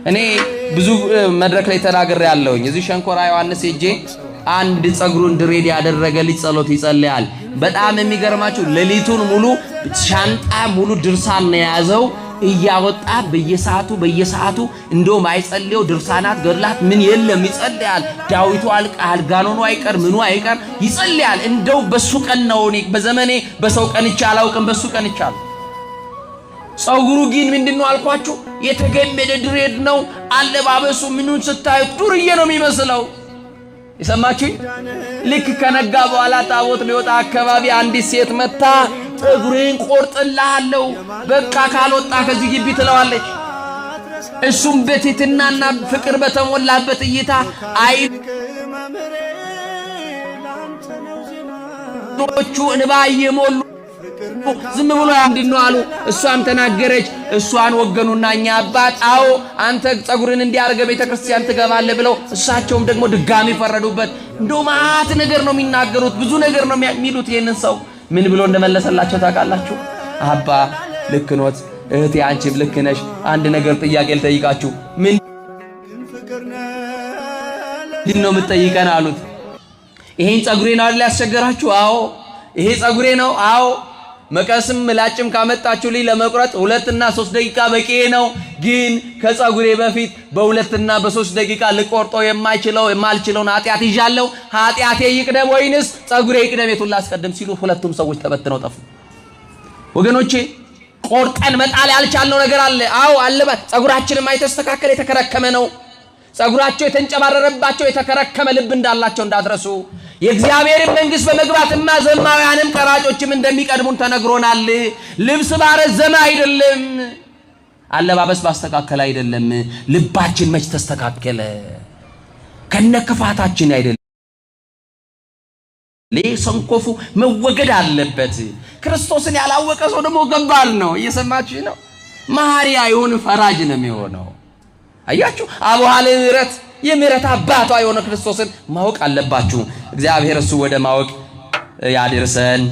እኔ ብዙ መድረክ ላይ ተናግሬ ያለውኝ እዚህ ሸንኮራ ዮሐንስ ሄጄ አንድ ጸጉሩን ድሬድ ያደረገ ልጅ ጸሎት ይጸልያል። በጣም የሚገርማችሁ ሌሊቱን ሙሉ ሻንጣ ሙሉ ድርሳን ነው የያዘው እያወጣ በየሰዓቱ እንደውም አይጸልየው ድርሳናት ገድላት ምን የለም ይጸልያል። ዳዊቱ አልቃል ጋኖኑ አይቀር ምኑ አይቀር ይጸልያል። እንደው በሱ ቀን ነው እኔ በዘመኔ በሰው ቀን ይቻላውቅም በሱ ቀን ይቻላል። ጸጉሩ ግን ምንድነው አልኳችሁ የተገመደ ድሬድ ነው። አለባበሱ ምኑን ስታዩት ዱርዬ ነው የሚመስለው። ይሰማችሁኝ? ልክ ከነጋ በኋላ ታቦት ሊወጣ አካባቢ አንዲት ሴት መታ ጸጉሬን ቆርጥልሃለሁ በቃ ካልወጣ ከዚህ ግቢ ትለዋለች። እሱም በትህትናና ፍቅር በተሞላበት እይታ አይኖቹ እንባ እየሞሉ ዝም ብሎ እንዲነው አሉ። እሷም ተናገረች። እሷን ወገኑና እኛ አባት አዎ አንተ ጸጉርን እንዲያርገ ቤተክርስቲያን ትገባለህ ብለው እሳቸውም ደግሞ ድጋሚ ፈረዱበት። እንደው ማት ነገር ነው የሚናገሩት ብዙ ነገር ነው የሚሉት። ይሄንን ሰው ምን ብሎ እንደመለሰላቸው ታውቃላችሁ? አባ ልክ ኖት እህቴ አንቺም ልክ ነሽ። አንድ ነገር ጥያቄ ልጠይቃችሁ። ምን ነው የምትጠይቀን አሉት። ይሄን ጸጉሬ ነው አይደል ያስቸገራችሁ? አዎ ይሄ ጸጉሬ ነው። አዎ መቀስም ምላጭም ካመጣችሁልኝ ለመቁረጥ 2 እና 3 ደቂቃ በቂ ነው። ግን ከጸጉሬ በፊት በ2 እና በ3 ደቂቃ ልቆርጦ የማልችለውን ኃጢአት ይዣለሁ። ኃጢአቴ ይቅደም ወይንስ ጸጉሬ ይቅደም? የቱን ላስቀድም ሲሉ ሁለቱም ሰዎች ተበትነው ጠፉ። ወገኖቼ ቆርጠን መጣል ያልቻልነው ነገር አለ። አዎ አለበት። ጸጉራችንም አይተስተካከለ የተከረከመ ነው። ጸጉራቸው የተንጨባረረባቸው የተከረከመ ልብ እንዳላቸው እንዳትረሱ። የእግዚአብሔርን መንግሥት በመግባትና ዘማውያንም ቀራጮችም እንደሚቀድሙን ተነግሮናል። ልብስ ባረዘመ አይደለም፣ አለባበስ ባስተካከለ አይደለም። ልባችን መች ተስተካከለ? ከነክፋታችን አይደለም። ለሰንኮፉ መወገድ አለበት። ክርስቶስን ያላወቀ ሰው ደግሞ ገባል ነው። እየሰማችሁ ነው። መሐሪ አይሆን ፈራጅ ነው የሚሆነው። አያችሁ አቡሃለ ምሕረት የምሕረት አባቷ የሆነ ክርስቶስን ማወቅ አለባችሁ። እግዚአብሔር እሱ ወደ ማወቅ ያድርሰን።